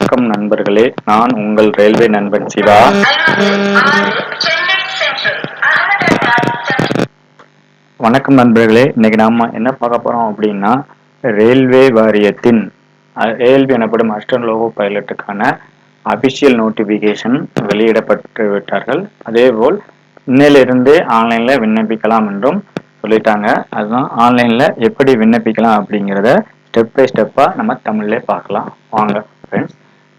வணக்கம் நண்பர்களே, நான் உங்கள் ரயில்வே நண்பன் சிவா. வணக்கம் நண்பர்களே, இன்னைக்கு நாம என்ன பார்க்க போறோம் அப்படின்னா ரயில்வே வாரியத்தின் ஏஎல்பி எனப்படும் அசிஸ்டன்ட் லோகோ பைலட்டுக்கான அபிஷியல் நோட்டிபிகேஷன் வெளியிடப்பட்டு விட்டார்கள். அதேபோல் இன்னையிலிருந்து ஆன்லைன்ல விண்ணப்பிக்கலாம் என்றும் சொல்லிட்டாங்க. அதுதான் ஆன்லைன்ல எப்படி விண்ணப்பிக்கலாம் அப்படிங்கிறத ஸ்டெப் பை ஸ்டெப்பா நம்ம தமிழ்ல பார்க்கலாம். வாங்க ஃப்ரெண்ட்ஸ்,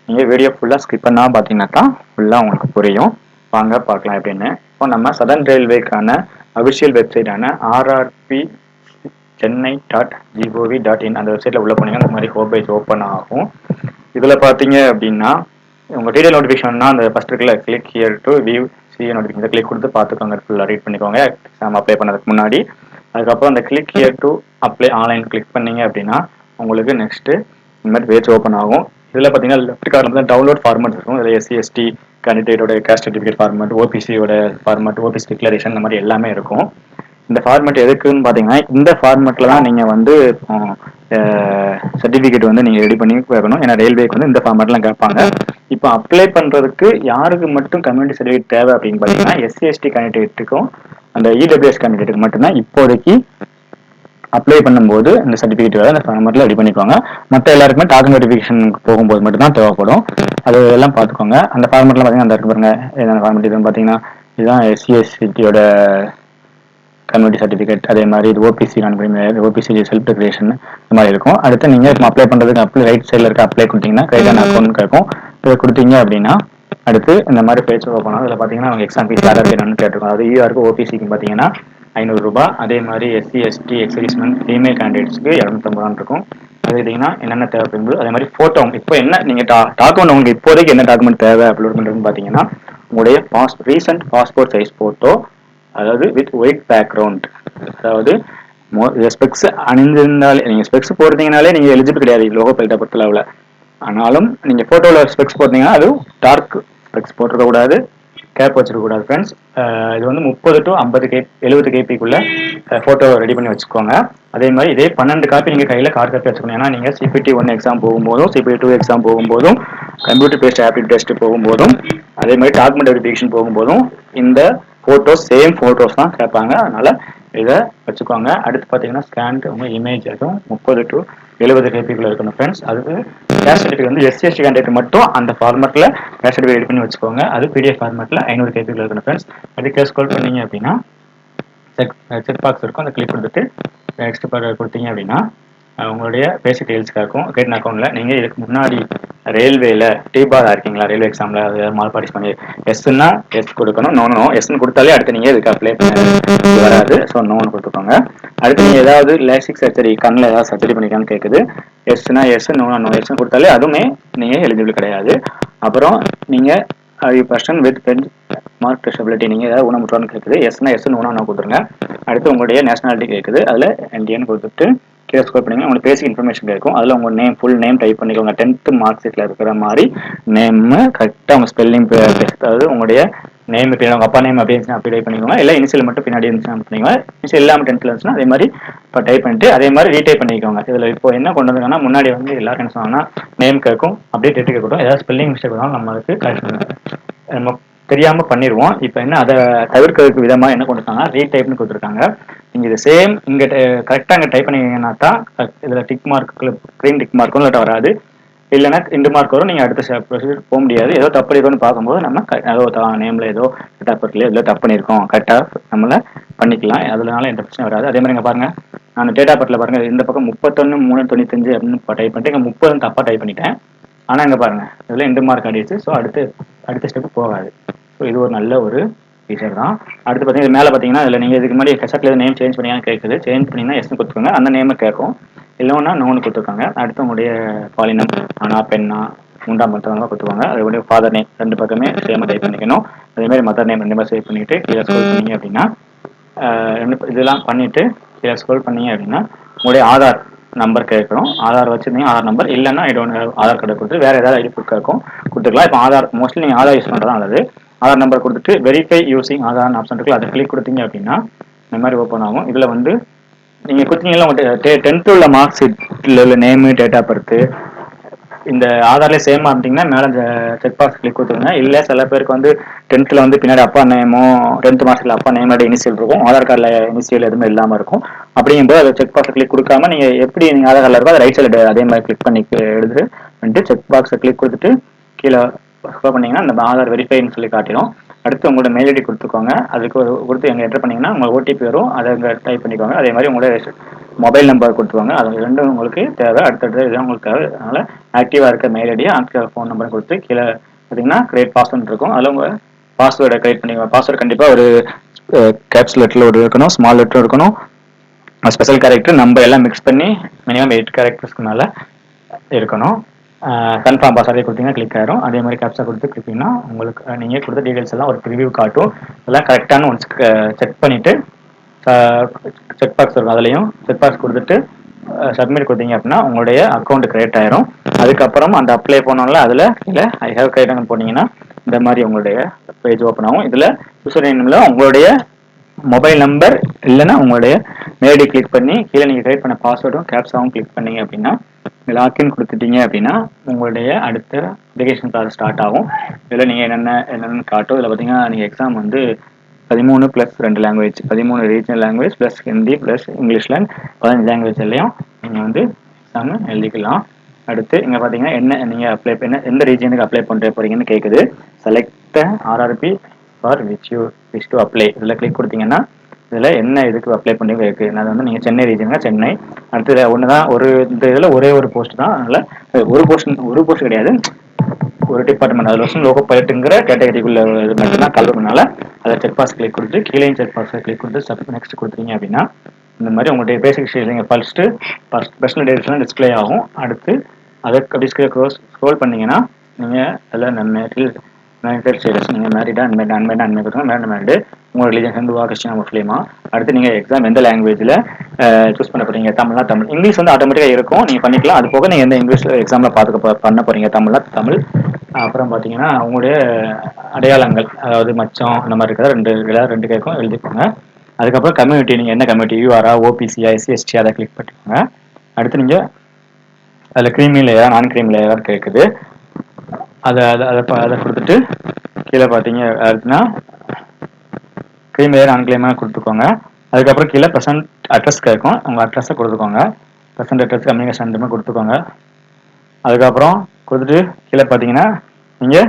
நீங்க வீடியோ ஃபுல்லா ஸ்கிப் பண்ணா பார்த்தீங்கன்னா தான் ஃபுல்லா உங்களுக்கு புரியும். வாங்க பார்க்கலாம் எப்படின்னு. இப்போ நம்ம சதர்ன் ரயில்வேக்கான அபிஷியல் வெப்சைட்டான ஆர்ஆர்பி chennai.gov.in அந்த வெப்சைட்ல உள்ள போனீங்கன்னா இந்த மாதிரி ஹோம் பேஜ் ஓப்பன் ஆகும். இதுல பாத்தீங்க அப்படின்னா உங்க டீடைல் நோட்டிஃபிகேஷன்னா அந்த ஃபர்ஸ்ட் இருக்குல்ல click here to view CA notification click கொடுத்து பார்த்துக்கோங்க, ஃபுல்லாக ரீட் பண்ணிக்கோங்க எக்ஸாம் அப்ளை பண்ணதுக்கு முன்னாடி. அதுக்கப்புறம் அந்த click here to apply online click பண்ணீங்க அப்படின்னா உங்களுக்கு நெக்ஸ்ட் இந்த மாதிரி பேஜ் ஓப்பன் ஆகும். இதில் பார்த்தீங்கன்னா லெஃப்ட் கார்னர் தான் டவுன்லோட் ஃபார்மட் இருக்கும். இதில் எஸ்சி எஸ்டி கேண்டிடேட்டோட கேஸ்ட் சர்டிஃபிகேட் ஃபார்மட், ஓபிசியோட ஃபார்மட், ஓபிசி டிக்ளரேஷன் இந்த மாதிரி எல்லாமே இருக்கும். இந்த ஃபார்மேட் எதுக்குன்னு பார்த்தீங்கன்னா இந்த ஃபார்மேட்டில் தான் நீங்கள் வந்து சர்டிஃபிகேட் வந்து நீங்கள் ரெடி பண்ணி வைக்கணும். ஏன்னா ரயில்வேக்கு வந்து இந்த ஃபார்மேட்லாம் கேட்பாங்க. இப்போ அப்ளை பண்ணுறதுக்கு யாருக்கு மட்டும் கம்யூனிட்டி சர்டிஃபிகேட் தேவை அப்படின்னு பார்த்தீங்கன்னா எஸ்சி எஸ்டி கேண்டிடேட்டுக்கும் அந்த இடபிள்யூஎஸ் கேண்டிடேட்டுக்கு மட்டும்தான் இப்போதைக்கு அப்ளை பண்ணும்போது இந்த சர்டிஃபிகேட் அந்த ஃபார்மேட்டில் ரெடி பண்ணிக்கோங்க. மற்ற எல்லாருக்குமே டாக்குமெண்ட் வெரிஃபிகேஷனுக்கு போகும்போது மட்டும் தான் தேவைப்படும். அது எல்லாம் பார்த்துக்கோங்க. அந்த ஃபார்மேட்டில் பார்த்தீங்கன்னா அந்த இருக்கு பாருங்க, என்னென்ன ஃபார்மேட் இதுன்னு பார்த்தீங்கன்னா இதுதான் எஸ்சிஎஸ்சியோட கம்யூனிட்டி சர்டிஃபிகேட். அதே மாதிரி இது ஓபிசி ஓபிசி செல்ஃப் டிக்ளரேஷன் இந்த மாதிரி இருக்கும். அடுத்து நீங்கள் அப்ளை பண்ணுறதுக்கு அப்ளை ரைட் சைடில் இருக்க அப்ளை கொடுத்தீங்கன்னா கிரெடிட் அக்கௌண்ட் கேட்கும். இதை கொடுத்தீங்க அப்படின்னா அடுத்து இந்த மாதிரி பேஜ் ஓப்பன் ஆகும். இதில் பார்த்தீங்கன்னா அவங்க எக்ஸாம் ஃபீஸ் யாராவது என்னன்னு கேட்டிருக்கோம். அது ஈஆருக்கு ஓபிசிக்கு பார்த்தீங்கன்னா 500 ரூபாய். அதே மாதிரி எஸ்சி எஸ்டி எக்ஸர்வீஸ்மென் ஃபீமேல் கேண்டிடேட்ஸ்க்கு 250 இருக்கும். அது பார்த்தீங்கன்னா என்னென்ன தேவைப்படுது, அதே மாதிரி ஃபோட்டோ இப்போ என்ன நீங்கள் டாக்குமெண்ட் உங்களுக்கு இப்போதைக்கு என்ன டாக்குமெண்ட் தேவை அப்லோட் பண்ணுறதுன்னு பார்த்தீங்கன்னா உங்களுடைய ரீசெண்ட் பாஸ்போர்ட் சைஸ் ஃபோட்டோ, அதாவது வித் ஒயிட் பேக்ரவுண்ட். அதாவது ஸ்பெக்ஸ் அணிந்திருந்தாலே நீங்கள் ஸ்பெக்ஸ் போடுறீங்கனாலே நீங்கள் எலிஜிபிள் கிடையாது லோகோ பைலட்டை பொறுத்தளவில். ஆனாலும் நீங்கள் ஃபோட்டோவில் ஸ்பெக்ஸ் போட்டீங்கன்னா அது டார்க் ஸ்பெக்ஸ் போட்டிருக்க கூடாது, கேப் வச்சிருக்க கூடாது ஃப்ரெண்ட்ஸ். இது வந்து 30 to 70 கேபிக்குள்ள ஃபோட்டோ ரெடி பண்ணி வச்சுக்கோங்க. அதே மாதிரி இதே 12 காப்பி நீங்கள் கையில் கார்டு காப்பி வச்சுக்கணும். ஏன்னா நீங்கள் சிபிடி 1 எக்ஸாம் போகும்போதும் சிபிடி 2 எக்ஸாம் போகும்போதும் கம்ப்யூட்டர் பேஸ்ட் ஆப்டிடியூட் டெஸ்ட் போகும்போதும் அதே மாதிரி டாக்குமெண்ட் வெரிஃபிகேஷன் போகும்போதும் இந்த ஃபோட்டோஸ் சேம் ஃபோட்டோஸ் தான் கேட்பாங்க. அதனால இதை வச்சுக்கோங்க. அடுத்து பார்த்தீங்கன்னா ஸ்கேன் உங்கள் இமேஜ் அதுவும் 30 to 70 கேபிக்குள்ள இருக்கணும் ஃப்ரெண்ட்ஸ். அதுக்கு கேஸ்ட் சர்டிஃபிகேட் வந்து எஸ்சி எஸ்டி கேண்டிடேட் மட்டும் அந்த ஃபார்மேட்டில் கேஸ்ட் சர்டிஃபிகேட் ரெடி பண்ணி வச்சுக்கோங்க. அது பிடிஎஃப் ஃபார்மேட்டில் 500 கேபிக்குள்ள இருக்கணும் ஃப்ரெண்ட்ஸ். அதுக்கு ஸ்க்ரோல் பண்ணீங்க அப்படின்னா செக் பாக்ஸ் இருக்கும். அந்த கிளிக் கொடுத்துட்டு நெக்ஸ்ட் கொடுத்தீங்க அப்படின்னா உங்களுடைய பேசிக் டீடைல்ஸ் கேட்கும். கிரெடிட் அக்கௌண்ட்டில் நீங்கள் இதுக்கு முன்னாடி ரயில்வேல டிபார் இருக்கீங்களா, ரயில்வே எக்ஸாமில் அது மால் பார்ட்டிஸ் பண்ணி எஸ்ன்னா எஸ் கொடுக்கணும். நோ எஸ்ன்னு கொடுத்தாலே அடுத்து நீங்கள் இதுக்கு அப்ளை பண்ண வராது. ஸோ நோன்னு கொடுத்துக்கோங்க. அடுத்து நீங்கள் ஏதாவது லேசிக் சர்ஜரி கண்ணில் ஏதாவது சர்ஜரி பண்ணிக்கான்னு கேட்குது. எஸ்னா எஸ், நோ எஸ்ன்னு கொடுத்தாலே அதுவுமே நீங்கள் எலிஜிபிள் கிடையாது. அப்புறம் நீங்கள் பர்சன் வித் மார்க் டிசபிலிட்டி நீங்கள் ஏதாவது ஊனமுற்றோன்னு கேட்குது. எஸ்னா எஸ், நோ கொடுத்துருங்க. அடுத்து உங்களுடைய நேஷனாலிட்டி கேட்குது. அதில் இந்தியன் கொடுத்துட்டு கீழே ஸ்க்ரோல் பண்ணீங்க உங்களுக்கு பேசிக் இன்ஃபர்மேஷன் கேட்கும். அதில் உங்கள் நேம் ஃபுல் நேம் டைப் பண்ணிக்கோங்க. 10th மார்க் ஷீட்டில் இருக்கிற மாதிரி நேம் கரெக்டாக உங்கள் ஸ்பெல்லிங், அதாவது உங்களுடைய நேம் இப்போ உங்கள் அப்பா நேம் அப்படி இருந்துச்சுன்னா அப்படி டைப் பண்ணிக்கோங்க. இல்லை இனிஷியல் மட்டும் பின்னாடி இருந்துச்சுன்னா பண்ணிக்கோங்க. இனிஷியல் இல்லாமல் 10th இருந்துச்சுன்னா அதே மாதிரி இப்போ டைப் பண்ணிட்டு அதே மாதிரி ரீடைப் பண்ணிக்கோங்க. இதில் இப்போ என்ன கொண்டு வந்தாங்கன்னா முன்னாடி வந்து எல்லாரும் என்ன சொன்னாங்கன்னா நேம் கேட்கும், அப்படியே டேட்டு கேட்கட்டும். ஏதாவது ஸ்பெல்லிங் மிஸ்டேக் வந்தாலும் நம்மளுக்கு நம்ம தெரியாமல் பண்ணிடுவோம். இப்போ என்ன அதை தவிர்க்கிறதுக்கு விதமாக என்ன கொடுத்தாங்கன்னா ரீடைப்னு கொடுத்துருக்காங்க. நீங்கள் இது சேம் இங்கே கரெக்டாக இங்கே டைப் பண்ணிங்கன்னா தான் இதில் டிக் மார்க் க்ரீன் டிக் மார்க்கும் இல்லாட்ட வராது, இல்லைன்னா 2 மார்க் வரும். நீங்கள் அடுத்த ப்ரொசீஜர் போக முடியாது. ஏதோ தப்பு இருக்குன்னு பார்க்கும்போது நம்ம ஏதோ நேமில் ஏதோ டேட் ஆஃப் பர்த்ல ஏதோ தப்பு பண்ணியிருக்கோம், கரெக்டாக நம்மளை பண்ணிக்கலாம். அதனால எந்த பிரச்சனையும் வராது. அதே மாதிரி இங்கே பாருங்கள், நான் டேட் ஆஃப் பர்த்தில் பாருங்கள் இந்த பக்கம் 31/3/95 அப்படின்னு டைப் பண்ணிட்டு இங்கே 30 தப்பாக டைப் பண்ணிட்டேன். ஆனால் இங்கே பாருங்கள் இதில் 2 மார்க் அடிச்சு. ஸோ அடுத்த ஸ்டெப்பு போகாது. ஸோ இது ஒரு நல்ல ஒரு ஃபீச்சர் தான். அடுத்து பார்த்தீங்கன்னா மேலே பார்த்தீங்கன்னா இதில் நீங்கள் இதுக்கு முன்னாடி கெசட்டில் நேம் சேஞ்ச் பண்ணியான்னு கேட்குது. சேஞ்ச் பண்ணிங்கன்னா எஸ்ன்னு கொடுத்துருங்க, அந்த நேமை கேட்கும். இல்லைன்னா நோன்னு கொடுத்துருக்காங்க. அடுத்து உங்களுடைய பாலினம் ஆனா பெண்ணா 3ஆம் மத்தவங்க கொடுத்துருவாங்க. அதோடைய ஃபாதர் நேம் 2 பக்கமே சேமாக டைப் பண்ணிக்கணும். அதேமாதிரி மதர் நேம் 2 சேவ் பண்ணிவிட்டு கீழே ஸ்க்ரோல் பண்ணீங்க அப்படின்னா இதெல்லாம் பண்ணிவிட்டு கீழே ஸ்க்ரோல் பண்ணீங்க அப்படின்னா உங்களுடைய ஆதார் நம்பர் கேட்கணும். ஆதார் வச்சுருந்தீங்க ஆதார் நம்பர், இல்லைன்னா ஆதார் கார்டை கொடுத்து வேறு ஏதாவது ஐடி ப்ரூஃப் கேட்கும், கொடுத்துக்கலாம். இப்போ ஆதார் மோஸ்ட்லி நீங்கள் ஆதார் யூஸ் பண்ணுறது நல்லது. ஆதார் நம்பர் கொடுத்துட்டு வெரிஃபை யூசிங் ஆதார் ஆப்ஷன் இருக்குல்ல, அதை கிளிக் கொடுத்தீங்க அப்படின்னா இந்த மாதிரி ஓப்பன் ஆகும். இதில் வந்து நீங்கள் கொடுத்தீங்கன்னா உங்கள்கிட்ட 10th உள்ள மார்க் ஷீட்டில் உள்ள நேமு, டேட் ஆஃப் பர்த்து, இந்த ஆதார்லேயே சேமாக இருந்தீங்கன்னா மேலே இந்த செக் பாக்ஸ் கிளிக் கொடுத்துருங்க. இல்லை சில பேருக்கு வந்து 10th வந்து பின்னாடி அப்பா நேமோ 10th மார்க்ல அப்பா நேமோட இனிஷியல் இருக்கும், ஆதார் கார்டில் இனிஷியல் எதுவுமே இல்லாமல் இருக்கும். அப்படிங்கும்போது அதை செக் பாக்ஸ் கிளிக் கொடுக்காம நீங்கள் எப்படி நீங்கள் ஆதார் கார்டில் இருக்கோ அதை ரைட் சைடு அதே மாதிரி கிளிக் பண்ணி எடுத்து வந்துட்டு செக் பாக்ஸை கிளிக் கொடுத்துட்டு கீழே ஸ்க்ரோல் பண்ணீங்கன்னா அந்த ஆதார் வெரிஃபைன்னு சொல்லி காட்டிடும். அடுத்து உங்களோட மெயில் ஐடி கொடுத்துக்கோங்க. அதுக்கு கொடுத்து எங்கே என்டர் பண்ணீங்கன்னா உங்களுக்கு ஓடிபி வரும், அதை இங்கே டைப் பண்ணிக்கோங்க. அதே மாதிரி உங்களோட மொபைல் நம்பர் கொடுத்துருவாங்க. அது ரெண்டும் உங்களுக்கு தேவை. அடுத்தடுத்து இதுதான் உங்களுக்கு தேவை. அதனால ஆக்டிவாக இருக்க mail idea active phone number கொடுத்து கீழே பார்த்தீங்கன்னா கிரியேட் பாஸ்வேர்ட் இருக்கும். அதில் உங்கள் பாஸ்வேர்டை கிரியேட் பண்ணிக்கோங்க. பாஸ்வேர்டு கண்டிப்பாக ஒரு கேப்ஸ் லெட்டரில் ஒரு இருக்கணும், ஸ்மால் லெட்டர் இருக்கணும், ஸ்பெஷல் கேரக்டர் நம்பர் எல்லாம் மிக்ஸ் பண்ணி மினிமம் 8 கேரக்டர்ஸ்க்கு மேலே இருக்கணும். கன்ஃபார்ம் பாஸ்வேர்டே கொடுத்தீங்கன்னா கிளிக் ஆயிரும். அதே மாதிரி கேப்ஸா கொடுத்து கிளிக்கிங்கன்னா உங்களுக்கு நீங்கள் கொடுத்த டீடைல்ஸ் எல்லாம் ஒரு ப்ரிவியூ காட்டும். எல்லாம் கரெக்டானு ஒன்ஸ் செக் பண்ணிவிட்டு செக் பாக்ஸ் இருக்கும், அதுலேயும் செக் பாக்ஸ் கொடுத்துட்டு சப்மிட் கொடுத்தீங்க அப்படின்னா உங்களுடைய அக்கௌண்ட் கிரியேட் ஆயிரும். அதுக்கப்புறம் அந்த அப்ளை போனோம்ல அதில் இல்லை ஐ ஹேவ் கிரியேட் போனீங்கன்னா இந்த மாதிரி உங்களுடைய பேஜ் ஓப்பன் ஆகும். இதில் யூசர் நேமில் உங்களுடைய மொபைல் நம்பர் இல்லைன்னா உங்களுடைய மெயில் ஐடி கிளிக் பண்ணி கீழே நீங்கள் கிரியேட் பண்ண பாஸ்வேர்டும் கேப்ஸாவும் கிளிக் பண்ணீங்க அப்படின்னா லாக்இன் கொடுத்துட்டீங்க அப்படின்னா உங்களுடைய அடுத்த அப்ளிகேஷன் ப்ராசஸ் ஸ்டார்ட் ஆகும். இதில் நீங்கள் என்னென்னு காட்டும். இதில் பார்த்தீங்கன்னா நீங்கள் எக்ஸாம் வந்து 13 + 2 language, 13 regional language plus Hindi plus இங்கிலீஷில் 15 லாங்குவேஜ் எல்லையும் நீங்கள் வந்து எக்ஸாம் எழுதிக்கலாம். அடுத்து இங்கே பார்த்தீங்கன்னா என்ன நீங்கள் அப்ளை பண்ண எந்த ரீஜனுக்கு அப்ளை பண்ணுற போகிறீங்கன்னு கேட்குது. Select RRB for which you wish to apply. இதில் கிளிக் கொடுத்தீங்கன்னா இதில் என்ன இதுக்கு அப்ளை பண்ணி இருக்குது. அது வந்து நீங்கள் சென்னை ரீஜனுங்க சென்னை. அடுத்தது ஒன்று தான், இந்த இதில் ஒரே ஒரு போஸ்ட் தான். அதனால் ஒரு போஸ்ட் கிடையாது, ஒரு டிபார்ட்மெண்ட். அதில் வருஷம் லோகோ பைலட்டுங்கிற கேட்டகரிக்குள்ள இது மட்டும்தான் கலவரனால அதை செக் பாக்ஸ் கிளிக் கொடுத்து கீழே செக் பாக்ஸை கிளிக் கொடுத்து நெக்ஸ்ட் கொடுத்தீங்க அப்படின்னா இந்த மாதிரி உங்களுடைய பேசிக் நீங்கள் ஃபர்ஸ்ட்டு பர்சனல் டீடைல்ஸ்லாம் டிஸ்பிளே ஆகும். அடுத்து அதை அப்படி ஸ்க்ரோல் பண்ணீங்கன்னா நீங்கள் அதில் யுனைடெட் ஸ்டேட்ஸ் நீங்கள் மேரிடா அன்மேரிட் கொடுங்க. மேரிடு உங்களோட ரிலீஜன் ஹிந்துவா கிறிஸ்டினா முஸ்லீமா. அடுத்து நீங்கள் எக்ஸாம் எந்த லாங்குவேஜில் சூஸ் பண்ண போகிறீங்க, தமிழ்னா தமிழ், இங்கிலீஷ் வந்து ஆட்டோமேட்டிக்காக இருக்கும், நீங்கள் பண்ணிக்கலாம். அது போக நீங்கள் எந்த இங்கிலீஷ் எக்ஸாமில் பண்ண போகிறீங்க, தமிழ்னா தமிழ். அப்புறம் பார்த்தீங்கன்னா உங்களுடைய அடையாளங்கள், அதாவது மச்சம் அந்த மாதிரி இருக்கிற ரெண்டு கேட்கும் எழுதிக்கோங்க. அதுக்கப்புறம் கம்யூனிட்டி, நீங்கள் என்ன கம்யூனிட்டி, யூஆரா ஓபிசியா எஸ்சி அதை கிளிக் பண்ணிக்கோங்க. அடுத்து நீங்கள் அதில் க்ரீமி லேயர் நான் க்ரீமி லேயர் கேட்குது, அதை கொடுத்துட்டு கீழே பார்த்தீங்க அப்படின்னா க்ரீம் லேயர் அன்க்ளைமாக கொடுத்துக்கோங்க. அதுக்கப்புறம் கீழே ப்ரெசென்ட் அட்ரஸ் கேட்கும், உங்கள் அட்ரஸை கொடுத்துக்கோங்க. ப்ரெசென்ட் அட்ரஸ் கம்யூனிகேஷன் ரெண்டுமே கொடுத்துக்கோங்க. அதுக்கப்புறம் கொடுத்துட்டு கீழே பார்த்தீங்கன்னா நீங்கள்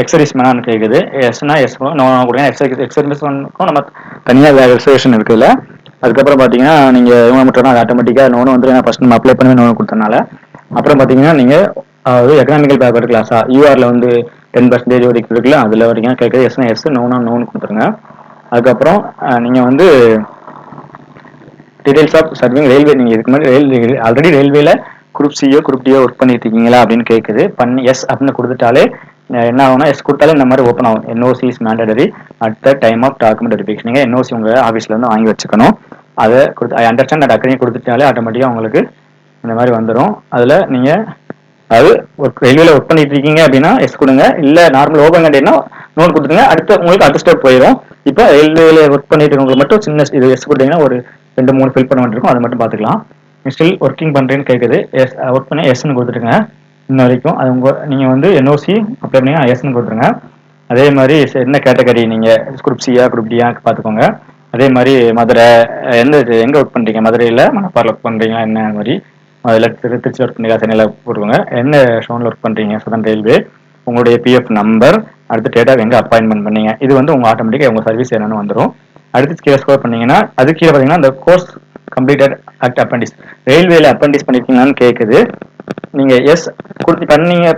எக்ஸர்வீஸ்மேனான்னு கேட்குது. எஸ்னா எஸ் நோ கொடுங்க. எக்ஸர்வீஸ்மேனுக்கும் நம்ம தனியாக ரிசர்வேஷன் இருக்குல்ல. அதுக்கப்புறம் பார்த்தீங்கன்னா நீங்கள் இவங்க மட்டும் தான் ஆட்டோமேட்டிக்காக நோன்னு வந்து ஃபஸ்ட் நம்ம அப்ளை பண்ணி நோன் கொடுத்தனால. அப்புறம் பார்த்தீங்கன்னா நீங்கள் அதாவது எக்கனாமிக்கல் பேக்வர்டு கிளாஸா யூஆரில் வந்து 10% வரைக்கும் இருக்குல்ல, அதில் வரைக்கும் கேட்குறது. எஸ்னா எஸ் நோன்னு கொடுத்துருங்க. அதுக்கப்புறம் நீங்கள் வந்து டீடைல்ஸ் ஆஃப் சர்விங் ரயில்வே, நீங்கள் இதுக்கு முன்னாடி ஆல்ரெடி ரயில்வேல குரூப் சியோ குரூப் டியோ ஒர்க் பண்ணிட்டு இருக்கீங்களா அப்படின்னு கேட்குது. எஸ் அப்படின்னு கொடுத்துட்டாலே என்ன ஆகும்னா எஸ் கொடுத்தாலே இந்த மாதிரி ஓப்பன் ஆகும். NOC is mandatory at the time of document verification. நீங்கள் என்ஓசி உங்கள் ஆஃபீஸில் வந்து வாங்கி வச்சுக்கணும். அதை கொடுத்து ஐ அண்டர்ஸ்டாண்ட் அட் அக்ரி கொடுத்துட்டாலே ஆட்டோமேட்டிக்காக உங்களுக்கு இந்த மாதிரி வந்துடும். அதில் நீங்கள் அதாவது ரயில்வேல ஒர்க் பண்ணிட்டு இருக்கீங்க அப்படின்னா எஸ் கொடுங்க, இல்லை நார்மல் ஓபன் கண்டினா நோட் கொடுத்துருங்க. அடுத்து உங்களுக்கு அடுத்த ஸ்டெப் போயிடும். இப்போ ரயில்வேல ஒர்க் பண்ணிட்டு இருக்கவங்களுக்கு மட்டும் சின்ன இது எஸ் கொடுத்தீங்கன்னா ஒரு 2-3 ஃபில் பண்ண வேண்டியிருக்கும், அதை மட்டும் பார்த்துக்கலாம். ஸ்டில் ஒர்க்கிங் பண்ணுறேன்னு கேட்குது. எஸ் ஒர்க் பண்ணி எஸ்ன்னு கொடுத்துருங்க இன்ன வரைக்கும். அது நீங்கள் வந்து என்ஓசி அப்ளை பண்ணி எஸ்ன்னு கொடுத்துருங்க. அதே மாதிரி என்ன கேட்டகரி, நீங்கள் குரூப் சியா குரூப் டியா பார்த்துக்கோங்க. அதே மாதிரி மதுரை எங்கே ஒர்க் பண்ணுறீங்க, மதுரையில் மணப்பாறையில் ஒர்க் பண்ணுறீங்களா என்ன மாதிரி, அதில் திருச்சி ஒர்க் பண்ணுறீங்க சென்னையில் போட்டுக்கோங்க. என்ன ஷோனில் ஒர்க் பண்ணுறீங்க சதன் ரயில்வே, உங்களுடைய பிஎஃப் நம்பர், அடுத்து டேட்டா எங்கே அப்பாயின்மெண்ட் பண்ணீங்க, இது வந்து உங்கள் ஆட்டோமேட்டிக்காக உங்கள் சர்வீஸ் என்னன்னு வந்துடும். அடுத்து கீழே ஸ்கோர் பண்ணீங்கன்னா அது கீழே பார்த்தீங்கன்னா இந்த கோர்ஸ் கம்ப்ளீட்டட் அட் அப்ரண்டிஸ், ரயில்வேல அப்ரண்டிஸ் பண்ணிருக்கீங்களான்னு கேட்குது. நீங்கள் எஸ்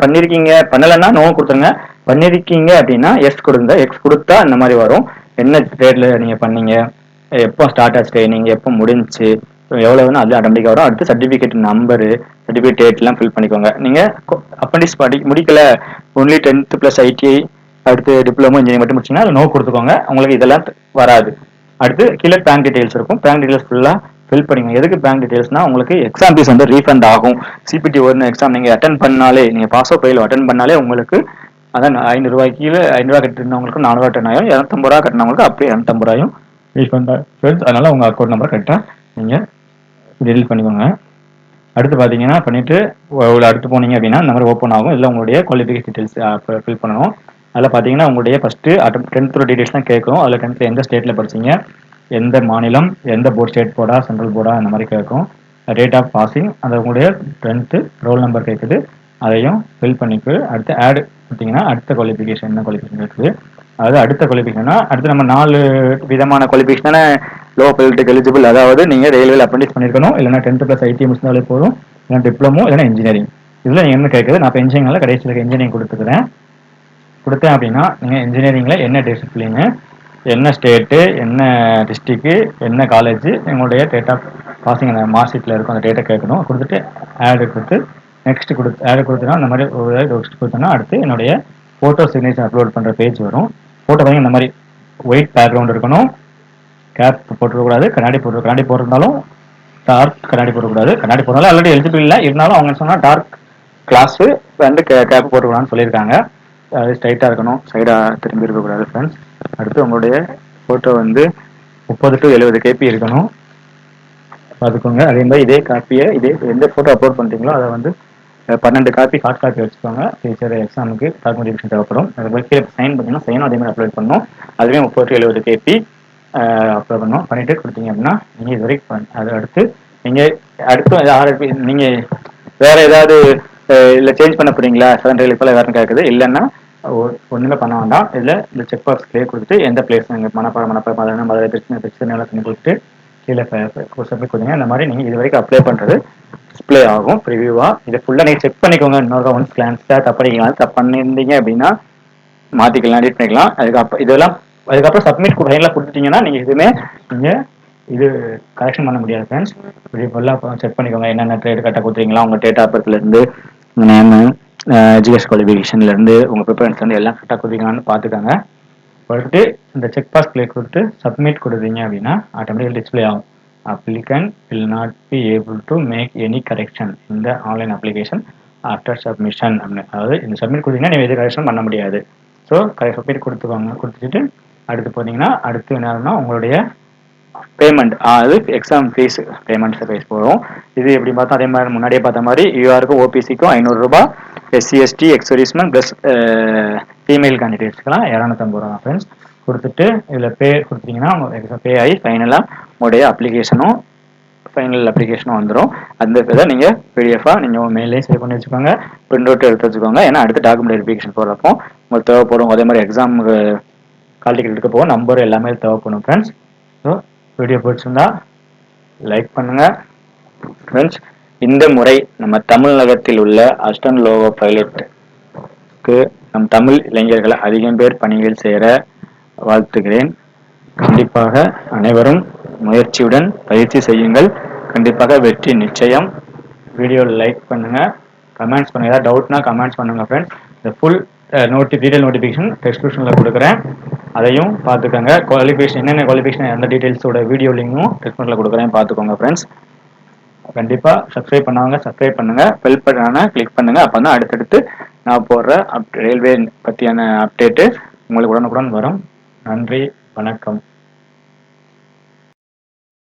பண்ணியிருக்கீங்க, பண்ணலைன்னா நோ கொடுத்துருங்க. பண்ணியிருக்கீங்க அப்படின்னா எஸ் கொடுங்க. எக்ஸ் கொடுத்தா இந்த மாதிரி வரும். என்ன டேட்டில் நீங்கள் பண்ணீங்க, எப்போ ஸ்டார்ட் ஆச்சு ட்ரைனிங், எப்போ முடிஞ்சு, எவ்வளோன்னு அது ஆட்டோமேட்டிக்காக வரும். அடுத்து சர்டிஃபிகேட் நம்பரு சர்டிஃபிகேட் டேட்லாம் ஃபில் பண்ணிக்கோங்க. நீங்கள் அப்ரண்டிஸ் முடிக்கல, ஒன்லி 10th + ITI அடுத்து டிப்ளமோ இன்ஜினியரிங் மட்டும் முடிச்சிங்கன்னா அது நோ கொடுத்துக்கோங்க, உங்களுக்கு இதெல்லாம் வராது. அடுத்து கீழே பேங்க் டீடைல்ஸ் இருக்கும், பேங்க் டீடைல்ஸ் ஃபுல்லாக ஃபில் பண்ணிக்கோங்க. எதுக்கு பேங்க் டீடைல்ஸ்னா உங்களுக்கு எக்ஸாம் ஃபீஸ் வந்து ரீஃபண்ட் ஆகும். சிபிடி ஒரு எக்ஸாம் நீங்கள் அட்டன் பண்ணாலே, நீங்கள் பாஸ் அவுட் ஃபெயில் அட்டன் பண்ணாலே உங்களுக்கு அதான் 500 ரூபாய்க்கு கீழே 500 ரூபா கட்டினவங்களுக்கு 400 ரூபா ரிட்டர்ன் ஆகும், 250 ரூபா கட்டினவங்களுக்கு அப்படியே 250 ரூபாயும் ரீஃபண்ட் ஆகும். அதனால உங்கள் அக்கௌண்ட் நம்பர் கரெக்டாக நீங்கள் டெலிட் பண்ணிக்கோங்க. அடுத்து பார்த்தீங்கன்னா பண்ணிட்டு அடுத்து போனீங்க அப்படின்னா இந்த மாதிரி ஓப்பன் ஆகும். இல்லை உங்களுடைய குவாலிஃபிகேஷன் டீட்டெயில்ஸ் ஃபில் பண்ணணும். அதில் பார்த்தீங்கன்னா உங்களுடைய ஃபஸ்ட்டு 10th டீட்டெயில்ஸ் தான் கேட்கும். அதில் 10th எந்த ஸ்டேட்டில் படிச்சீங்க, எந்த மாநிலம், எந்த போர்ட், ஸ்டேட் போர்டா சென்ட்ரல் போர்டா அந்த மாதிரி கேட்கும். ரேட் ஆஃப் பாசிங், அது உங்களுடைய 10th ரோல் நம்பர் கேட்குது, அதையும் ஃபில் பண்ணிட்டு அடுத்து ஆட் பார்த்தீங்கன்னா அடுத்த குவாலிஃபிகேஷன் என்ன குவாலிஃபிகேஷன் இருக்குது. அதாவது அடுத்த குவாலிஃபிகேஷன்னா அடுத்து நம்ம 4 விதமான குவாலிஃபிகேஷனை லோ பொலிட்டிக் எலிஜிபிள். அதாவது நீங்கள் ரயில்வேல அப்ரெண்டிஸ் பண்ணியிருக்கணும், இல்லைனா 10th + ஐடி முடிச்சிருந்தாலே போதும், இல்லைனா டிப்ளமோ, இல்லைனா இன்ஜினியரிங். இதில் நீங்கள் என்ன கேட்குது, நான் இப்போ இன்ஜினியரிங்ல கடைசியில் இன்ஜினியரிங் கொடுத்தேன் அப்படின்னா நீங்கள் இன்ஜினியரிங்கில் என்ன டிசிப்ளினு, என்ன ஸ்டேட்டு, என்ன டிஸ்ட்ரிக்ட்டு, என்ன காலேஜ், எங்களுடைய டேட் ஆஃப் பாசிங் அந்த மார்க் ஷீட்டில் இருக்கும், அந்த டேட்டை கேட்கணும். கொடுத்துட்டு ஆடு கொடுத்து நெக்ஸ்ட் ஆடு கொடுத்தோன்னா இந்த மாதிரி ஒரு நெக்ஸ்ட் கொடுத்தோன்னா அடுத்து என்னுடைய ஃபோட்டோ சிக்னேச்சர் அப்லோட் பண்ணுற பேஜ் வரும். ஃபோட்டோ பார்த்தீங்கன்னா இந்த மாதிரி ஒயிட் பேக்ரவுண்ட் இருக்கணும், கேப் போட்டுக்கூடாது, கண்ணாடி போட்டிருந்தாலும் டார்க் கண்ணாடி போடக்கூடாது. கண்ணாடி போட்டாலும் ஆல்ரெடி எலிஜிபிள் இல்லை, இருந்தாலும் அவங்க சொன்னால் டார்க் கிளாஸு வந்து கேப் போட்டுக்கூடாதுன்னு சொல்லியிருக்காங்க. அது ஸ்ட்ரைட்டாக இருக்கணும், சைடாக திரும்பி இருக்கக்கூடாது ஃப்ரெண்ட்ஸ். அடுத்து உங்களுடைய ஃபோட்டோ வந்து 30 to 70 KB இருக்கணும், பார்த்துக்கோங்க. அதே மாதிரி இதே காப்பியை எந்த ஃபோட்டோ அப்லோட் பண்ணுறீங்களோ அதை வந்து 12 காப்பி ஹார்ட் காப்பி வச்சுக்கோங்க. ஃபியூச்சர் எக்ஸாமுக்கு டாக்குமெண்டேஷன் தேவைப்படும். அது மாதிரி கீழே சைன் பண்ணிங்கன்னா சைனும் அதே மாதிரி அப்லோட் பண்ணணும். அதுவே 30 to 70 KB அப்லோட் பண்ணணும். பண்ணிட்டு கொடுத்தீங்க அப்படின்னா நீங்கள் இது வரைக்கும் அதை அடுத்து நீங்கள் அடுத்து நீங்கள் வேறு ஏதாவது இல்லை சேஞ்ச் பண்ண போகிறீங்களா, 7 ரயில் இப்போ வேறு கேட்குது. இல்லைன்னா ஒன்றுமே பண்ண வேண்டாம். இதில் இந்த செக் பாக்ஸ் கிளியர் கொடுத்துட்டு எந்த பிளேஸ் நீங்கள் மதுரை பிரச்சனை எல்லாம் பண்ணி கொடுத்துட்டு கீழே சப்மிட் கொடுங்க. இந்த மாதிரி நீங்கள் இது வரைக்கும் அப்ளை பண்ணுறது டிஸ்பிளே ஆகும் ப்ரிவியூவா. இதை ஃபுல்லாக நீங்கள் செக் பண்ணிக்கோங்க. இன்னொரு ஒன்ஸ் கிளான்ஸாக தப்படிக்கலாம், தப்பு பண்ணியிருந்தீங்க அப்படின்னா மாற்றிக்கலாம், எடிட் பண்ணிக்கலாம். அதுக்கப்புறம் சப்மிட் ஃபைனலாக கொடுத்துட்டீங்கன்னா நீங்கள் எதுவுமே இது கரெக்ஷன் பண்ண முடியாது ஃப்ரெண்ட்ஸ். இப்படி ஃபுல்லாக செக் பண்ணிக்கோங்க, என்னென்ன ட்ரேட் கரெக்டாக கொடுத்துருங்களா, உங்கள் டேட் ஆஃப் பர்த்லேருந்து நேமு, எஜுகேஷன் குவாலிஃபிகேஷன்லேருந்து உங்கள் ப்ரிஃபரன்ஸ்லேருந்து எல்லாம் கரெக்டாக கொடுத்தீங்களான்னு பார்த்துக்கோங்க. கொடுத்துட்டு இந்த செக் பாக்ஸ் கிளிக் கொடுத்து சப்மிட் கொடுத்தீங்க அப்படின்னா ஆட்டோமேட்டிக்கல் டிஸ்பிளே ஆகும். Applicant will not be able to make any correction இந்த ஆன்லைன் அப்ளிகேஷன் ஆஃப்டர் சப்மிஷன் அப்படின்னு. அதாவது இந்த சப்மிட் கொடுத்தீங்கன்னா நீங்கள் எது கரெக்ஷன் பண்ண முடியாது. ஸோ சப்மிட் கொடுத்துட்டு அடுத்து போனீங்கன்னா அடுத்து என்னன்னா உங்களுடைய பேமெண்ட், அது எக்ஸாம் ஃபீஸ் பேமெண்ட் போகும். இது எப்படி பார்த்தா அதே மாதிரி முன்னாடியே பார்த்த மாதிரி யூஆருக்கும் ஓபிசிக்கும் 500 ரூபாய், SC/ST எக்ஸ்-சர்வீஸ்மேன் ப்ளஸ் ஃபீமேல் கேண்டிடேட்ஸ்க்கெலாம் 250 ரூபா ஃப்ரெண்ட்ஸ். கொடுத்துட்டு இதில் பே கொடுத்தீங்கன்னா உங்கள் பே ஆகி ஃபைனலாக உங்களுடைய ஃபைனல் அப்ளிகேஷனும் வந்துடும். அந்த இதை நீங்கள் பிடிஎஃபாக நீங்கள் மெயிலே சேவ் பண்ணி வச்சுக்கோங்க, பிரிண்ட் அவுட் எடுத்து வச்சுக்கோங்க. ஏன்னா அடுத்து டாக்குமெண்ட் வெரிஃபிகேஷன் போடுறப்போ உங்களுக்கு தேவைப்படும். அதே மாதிரி எக்ஸாமுக்கு கால் டிக்கெட் எடுக்க போக நம்பர் எல்லாமே தேவைப்படும் ஃப்ரெண்ட்ஸ். ஸோ வீடியோ பிடிச்சிருந்தா லைக் பண்ணுங்கள் ஃப்ரெண்ட்ஸ். இந்த முறை நம்ம தமிழகத்தில் உள்ள அசிஸ்டன்ட் லோகோ பைலட்டுக்கு நம் தமிழ் இளைஞர்களை அதிகம் பேர் பணியில் சேர வாழ்த்துகிறேன். கண்டிப்பாக அனைவரும் முயற்சியுடன் பயிற்சி செய்யுங்கள். கண்டிப்பாக வெற்றி நிச்சயம். வீடியோ லைக் பண்ணுங்கள், கமெண்ட்ஸ் பண்ணுங்கள். ஏதாவது டவுட்னா கமெண்ட்ஸ் பண்ணுங்கள் ஃப்ரெண்ட்ஸ். இந்த ஃபுல் டீட்டெயில் நோட்டிஃபிகேஷன் டிஸ்கிரிப்ஷனில் கொடுக்குறேன், அதையும் பார்த்துக்கோங்க. குவாலிஃபிகேஷன் என்னென்ன குவாலிஃபிகேஷன் அந்த டீட்டெயில்ஸோட வீடியோ லிங்கும் டிஸ்கிரிப்ஷனில் கொடுக்குறேன், பார்த்துக்கோங்க ஃப்ரெண்ட்ஸ். கண்டிப்பாக சப்ஸ்கிரைப் பண்ணாங்க சப்ஸ்கிரைப் பண்ணுங்கள், பெல் பட்டனை கிளிக் பண்ணுங்கள். அப்போ தான் அடுத்தடுத்து நான் போடுற ரயில்வே பற்றியான அப்டேட்டு உங்களுக்கு உடனுக்குடன் வரும். நன்றி, வணக்கம்.